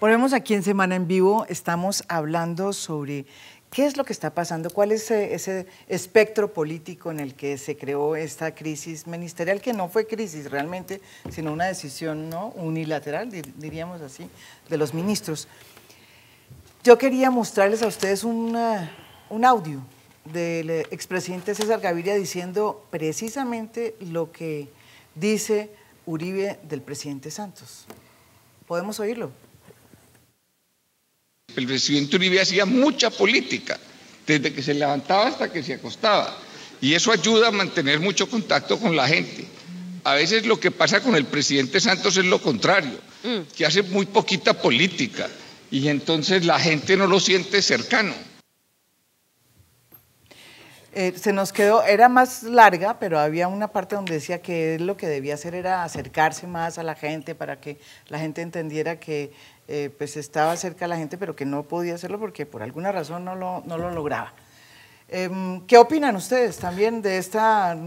Volvemos aquí en Semana en Vivo. Estamos hablando sobre qué es lo que está pasando, cuál es ese espectro político en el que se creó esta crisis ministerial, que no fue crisis realmente, sino una decisión, ¿no?, unilateral, diríamos así, de los ministros. Yo quería mostrarles a ustedes un audio del expresidente César Gaviria diciendo precisamente lo que dice Uribe del presidente Santos. ¿Podemos oírlo? El presidente Uribe hacía mucha política, desde que se levantaba hasta que se acostaba, y eso ayuda a mantener mucho contacto con la gente. A veces lo que pasa con el presidente Santos es lo contrario, que hace muy poquita política, y entonces la gente no lo siente cercano. Se nos quedó, era más larga, pero había una parte donde decía que él lo que debía hacer era acercarse más a la gente para que la gente entendiera que pues estaba cerca a la gente, pero que no podía hacerlo porque por alguna razón no lo lograba. ¿Qué opinan ustedes también de esta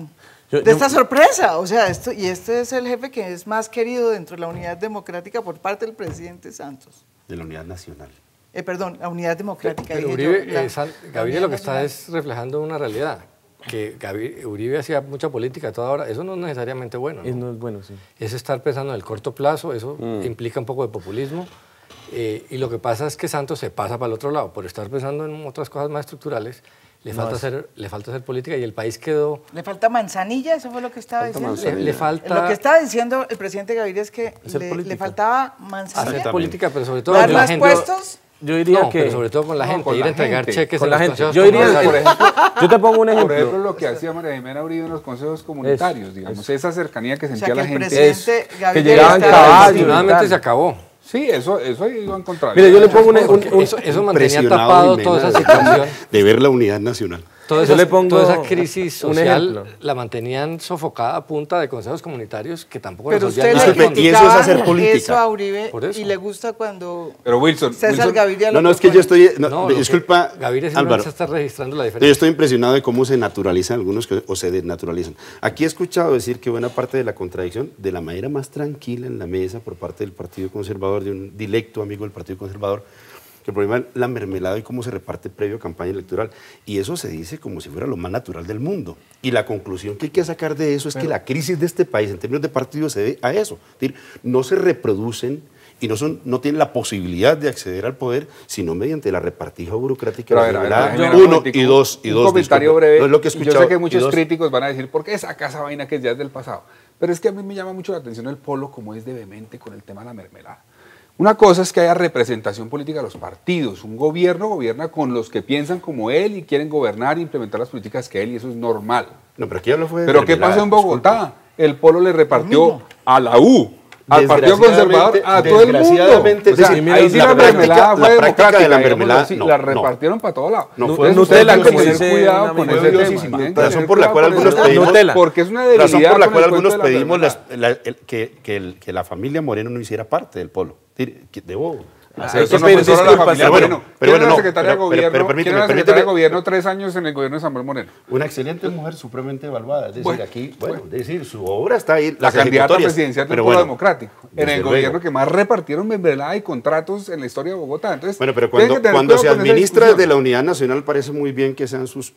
sorpresa? O sea, este es el jefe que es más querido dentro de la Unidad Democrática por parte del presidente Santos. De la Unidad Nacional. Perdón, la Unidad Democrática. Pero Uribe, Gaviria lo que está es reflejando una realidad, que Uribe hacía mucha política toda hora, eso no es necesariamente bueno, ¿no? No es bueno, sí. Es estar pensando en el corto plazo, eso implica un poco de populismo, y lo que pasa es que Santos se pasa para el otro lado, por estar pensando en otras cosas más estructurales, le falta hacer política y el país quedó... ¿Le falta manzanilla? ¿Eso fue lo que estaba diciendo? Le falta... Lo que estaba diciendo el presidente Gaviria es que le faltaba manzanilla. Hacer política, pero sobre todo ¿Dar con la más gente. Puestos? Yo diría pero sobre todo con la gente, ir a entregar cheques con en la los gente. consejos Yo diría, comunitarios. por ejemplo, yo te pongo un ejemplo. Por ejemplo, lo que hacía María Jimena Uribe en los consejos comunitarios, digamos, esa cercanía que sentía que la el gente. presidente que Gaviria llegaban estaba- caballos. Afortunadamente se acabó. Sí, eso iba en contra. Mire, yo le pongo Eso mantenía Impresionado tapado Mena toda esa situación. de ver la Unidad Nacional. Toda Yo le pongo toda esa crisis un social ejemplo. la mantenían sofocada a punta de consejos comunitarios que tampoco Pero resolvían usted nada. le Disculpe, y eso es criticaba hacer política. eso a Uribe Por eso. y le gusta cuando Pero Wilson, César Gaviria lo No, es que yo propone. estoy... No, lo que disculpa, Gaviria Álvaro. simplemente está registrando la Yo diferencia. estoy impresionado de cómo se naturalizan algunos o se desnaturalizan. Aquí he escuchado decir que buena parte de la contradicción, de la manera más tranquila en la mesa por parte del Partido Conservador, de un directo amigo del Partido Conservador, que el problema es la mermelada y cómo se reparte previo a campaña electoral. Y eso se dice como si fuera lo más natural del mundo. Y la conclusión que hay que sacar de eso es que la crisis de este país en términos de partidos se debe a eso. Es decir, no se reproducen y no tienen la posibilidad de acceder al poder, sino mediante la repartija burocrática. Pero a ver, Uno y dos. Un comentario disculpe. breve. No es lo que he Yo escuchado, sé que muchos y dos. críticos van a decir, ¿por qué saca esa vaina que ya es del pasado? Pero es que a mí me llama mucho la atención el polo como es de vehemente con el tema de la mermelada. Una cosa es que haya representación política de los partidos. Un gobierno gobierna con los que piensan como él y quieren gobernar e implementar las políticas que él, y eso es normal. No, pero aquí ya lo fue de Pero ¿qué mermelada, pasó en Bogotá? disculpe. El polo le repartió a la U, al Partido Conservador, a todo el mundo. Desgraciadamente, O sea, es decir, ahí sí la mermelada fue la práctica de la democrática, mermelada, digamos así, no, la no. repartieron para todos lados. No, Entonces, fue ustedes Nutella, tienen que como tener dice cuidado una con amiga. ese odiosísima. tema. Tienen que Razón tener por la cuidado cual con algunos ese tema. pedimos Porque es una razón debilidad por la con cual el cuento algunos de la pedimos mermelada. que la familia Moreno no hiciera parte del polo. Es decir, que debo Eso que no pedir fue solo la disculpas, familia pero bueno, Moreno. pero ¿Quién era bueno, la no, secretaria de pero gobierno? permíteme, ¿Quién era la secretaria de permíteme. gobierno 3 años en el gobierno de Samuel Moreno? Una excelente mujer, supremamente evaluada. Es decir, Bueno, aquí, es decir, su obra está ahí. La las candidata ejecutorias. presidencial del Pero Polo bueno, Democrático, en desde el gobierno luego. que más repartieron mermelada y contratos en la historia de Bogotá. Entonces, Bueno, pero tienen que tener cuando se cuidado con esa administra discusión. desde la Unidad Nacional parece muy bien que sean sus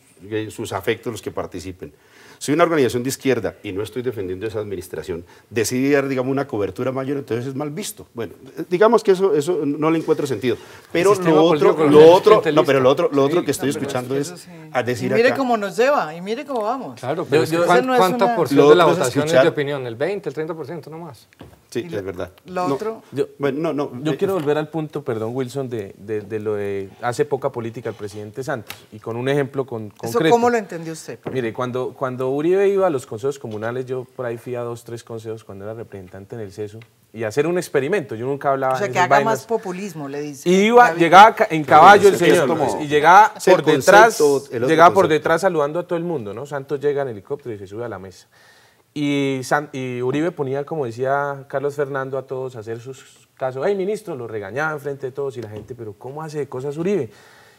afectos los que participen. Si una organización de izquierda, y no estoy defendiendo esa administración, decide dar, digamos, una cobertura mayor, entonces es mal visto. Bueno, digamos que eso no le encuentro sentido. Pero lo otro que estoy escuchando es a decir Y mire acá. cómo nos lleva, y mire cómo vamos. Claro, pero es que Esa no es ¿cuánta una- porción Lo de la otro es votación es escuchar- de opinión? ¿El 20, el 30% nomás? Sí, es verdad. Lo No, otro, bueno, Yo quiero volver al punto, perdón, Wilson, de lo de hace poca política el presidente Santos, y con un ejemplo ¿eso concreto. cómo lo entendió usted? Mire, cuando Uribe iba a los consejos comunales, yo por ahí fui a 2, 3 consejos cuando era representante en el CESO, y hacer un experimento, yo nunca hablaba O sea, de que esas haga vainas. más populismo, le dice. Y Gaviria. llegaba en caballo el es que señor, es como- pues, y llegaba es el por detrás, concepto, el otro llegaba por concepto. detrás saludando a todo el mundo, ¿no? Santos llega en helicóptero y se sube a la mesa. Y Uribe ponía, como decía Carlos Fernando, a todos a hacer sus casos. ¡Hey, ministro! Lo regañaba enfrente de todos y la gente, ¿pero cómo hace de cosas Uribe?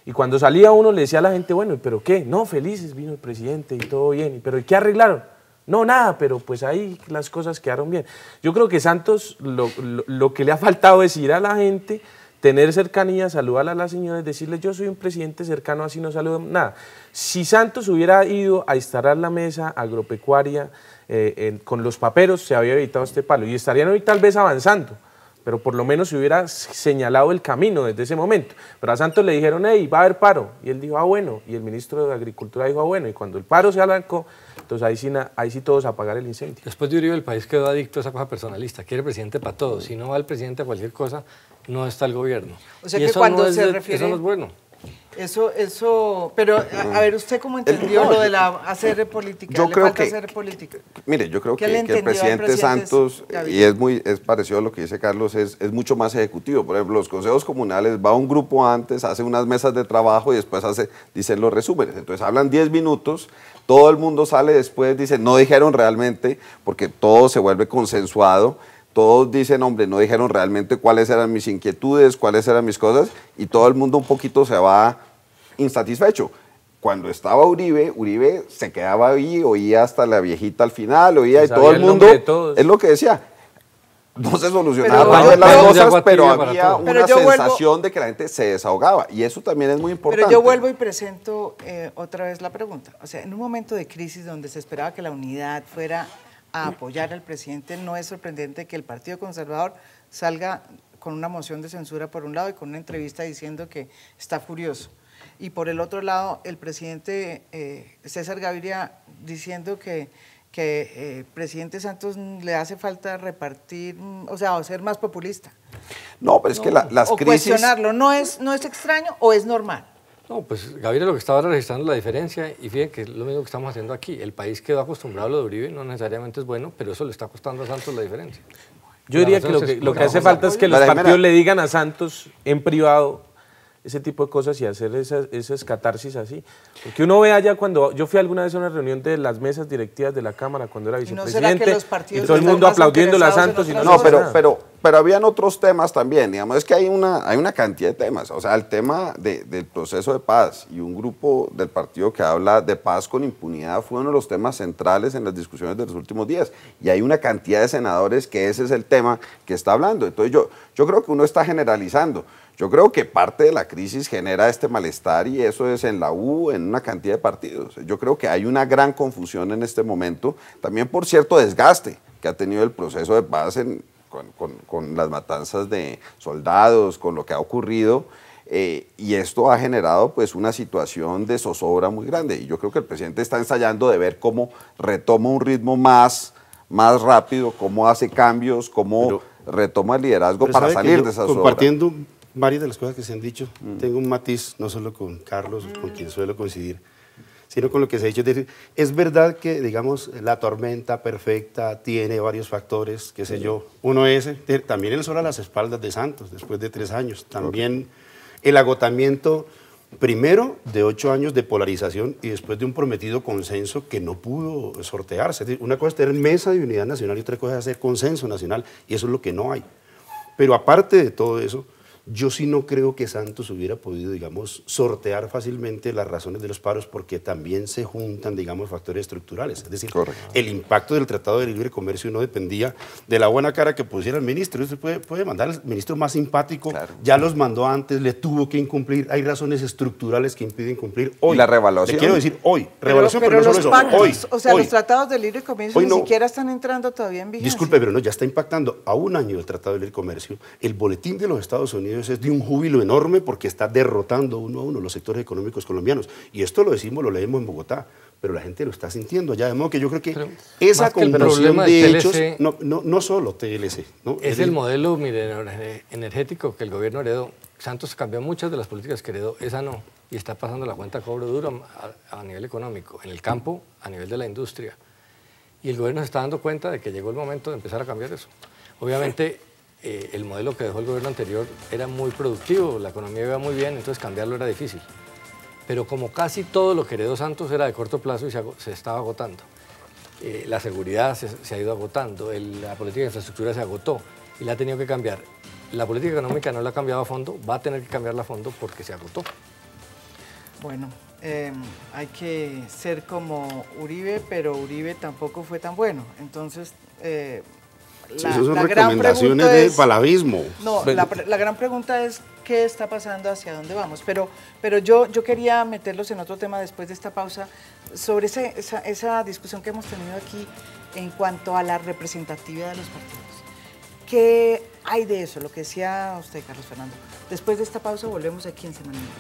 Y cuando salía uno le decía a la gente, bueno, ¿pero qué? No, felices, vino el presidente y todo bien. ¿Pero qué arreglaron? No, nada, pero pues ahí las cosas quedaron bien. Yo creo que Santos lo que le ha faltado es ir a la gente, tener cercanía, saludar a las señoras, decirles yo soy un presidente cercano, así no saludo nada. Si Santos hubiera ido a instalar la mesa agropecuaria con los paperos, se había evitado este palo y estarían hoy tal vez avanzando, pero por lo menos se hubiera señalado el camino desde ese momento. Pero a Santos le dijeron, hey, va a haber paro, y él dijo, ah bueno, y el ministro de Agricultura dijo, ah bueno, y cuando el paro se arrancó, entonces ahí sí todos a apagar el incendio. Después de Uribe el país quedó adicto a esa cosa personalista, quiere presidente para todo, si no va el presidente a cualquier cosa, no está el gobierno. O sea y que eso cuando no es se refiere... Eso no es bueno. Pero a ver, ¿usted cómo entendió lo de la ACR política? Yo ¿Le creo falta que, hacer política? mire, yo creo ¿Qué que le el entendió al presidente presidente Santos, Gaviria? y es parecido a lo que dice Carlos, es mucho más ejecutivo. Por ejemplo, los consejos comunales, va un grupo antes, hace unas mesas de trabajo y después dicen los resúmenes. Entonces hablan 10 minutos, todo el mundo sale después, dice, no dijeron realmente, porque todo se vuelve consensuado. Todos dicen, hombre, no dijeron realmente cuáles eran mis inquietudes, cuáles eran mis cosas, y todo el mundo un poquito se va insatisfecho. Cuando estaba Uribe se quedaba ahí, oía hasta la viejita al final, oía, y todo el mundo, es lo que decía, no se solucionaban las cosas, pero había una sensación de que la gente se desahogaba, y eso también es muy importante. Pero yo vuelvo y presento otra vez la pregunta. O sea, en un momento de crisis donde se esperaba que la unidad fuera a apoyar al presidente, no es sorprendente que el Partido Conservador salga con una moción de censura por un lado y con una entrevista diciendo que está furioso. Y por el otro lado, el presidente César Gaviria diciendo que presidente Santos le hace falta repartir, o sea, o ser más populista. No, pero es que las o crisis... cuestionarlo, ¿no es extraño o es normal? No, pues Gaviria lo que estaba registrando la diferencia, y fíjense que es lo mismo que estamos haciendo aquí. El país quedó acostumbrado a lo de Uribe, no necesariamente es bueno, pero eso le está costando a Santos la diferencia. Yo diría que lo que hace falta es que los partidos le digan a Santos en privado ese tipo de cosas y hacer esas catarsis así. Porque uno ve allá cuando, yo fui alguna vez a una reunión de las mesas directivas de la Cámara cuando era vicepresidente, y todo el mundo aplaudiéndole a Santos y no pero habían otros temas también, digamos, es que hay una cantidad de temas, o sea, el tema del proceso de paz y un grupo del partido que habla de paz con impunidad fue uno de los temas centrales en las discusiones de los últimos días, y hay una cantidad de senadores que ese es el tema que está hablando. Entonces yo creo que uno está generalizando. Yo creo que parte de la crisis genera este malestar, y eso es en la U, en una cantidad de partidos. Yo creo que hay una gran confusión en este momento, también por cierto desgaste que ha tenido el proceso de paz con las matanzas de soldados, con lo que ha ocurrido, y esto ha generado pues una situación de zozobra muy grande. Y yo creo que el presidente está ensayando de ver cómo retoma un ritmo más rápido, cómo hace cambios, cómo retoma el liderazgo para salir de esa zozobra. Compartiendo varias de las cosas que se han dicho, tengo un matiz, no solo con Carlos, con quien suelo coincidir, sino con lo que se ha dicho. Es verdad que, digamos, la tormenta perfecta tiene varios factores, qué sé yo. Uno es también el sol a las espaldas de Santos, después de 3 años. También el agotamiento, primero, de 8 años de polarización y después de un prometido consenso que no pudo sortearse. Es decir, una cosa es tener mesa de unidad nacional y otra cosa es hacer consenso nacional, y eso es lo que no hay. Pero aparte de todo eso, yo sí no creo que Santos hubiera podido, digamos, sortear fácilmente las razones de los paros, porque también se juntan, digamos, factores estructurales. Es decir, el impacto del Tratado de Libre Comercio no dependía de la buena cara que pusiera el ministro. Usted puede mandar al ministro más simpático, ya los mandó antes, le tuvo que incumplir. Hay razones estructurales que impiden cumplir hoy. ¿Y la revaluación? Le quiero decir hoy. Revaluación, pero no los solo pactos, eso. o sea, los tratados de libre comercio ni siquiera están entrando todavía en vigencia. Disculpe, pero no, ya está impactando. A un año del Tratado de Libre Comercio, el boletín de los Estados Unidos es de un júbilo enorme porque está derrotando uno a uno los sectores económicos colombianos. Y esto lo decimos, lo leemos en Bogotá, pero la gente lo está sintiendo allá. De modo que yo creo que esa confusión de hechos, no solo TLC. ¿no? Es el modelo, mire, energético que el gobierno heredó. Santos cambió muchas de las políticas que heredó, esa no. Y está pasando la cuenta cobro duro a nivel económico, en el campo, a nivel de la industria. Y el gobierno se está dando cuenta de que llegó el momento de empezar a cambiar eso. Obviamente, el modelo que dejó el gobierno anterior era muy productivo, la economía iba muy bien, entonces cambiarlo era difícil. Pero como casi todo lo que heredó Santos era de corto plazo y se estaba agotando. La seguridad se ha ido agotando, la política de infraestructura se agotó y la ha tenido que cambiar. La política económica no la ha cambiado a fondo, va a tener que cambiarla a fondo porque se agotó. Bueno, hay que ser como Uribe, pero Uribe tampoco fue tan bueno. Entonces, Esas son la gran recomendaciones pregunta de es- palabismo. No, la gran pregunta es qué está pasando, hacia dónde vamos. Pero yo quería meterlos en otro tema después de esta pausa, sobre esa discusión que hemos tenido aquí en cuanto a la representatividad de los partidos. ¿Qué hay de eso? Lo que decía usted, Carlos Fernando. Después de esta pausa volvemos aquí en Semana Negra.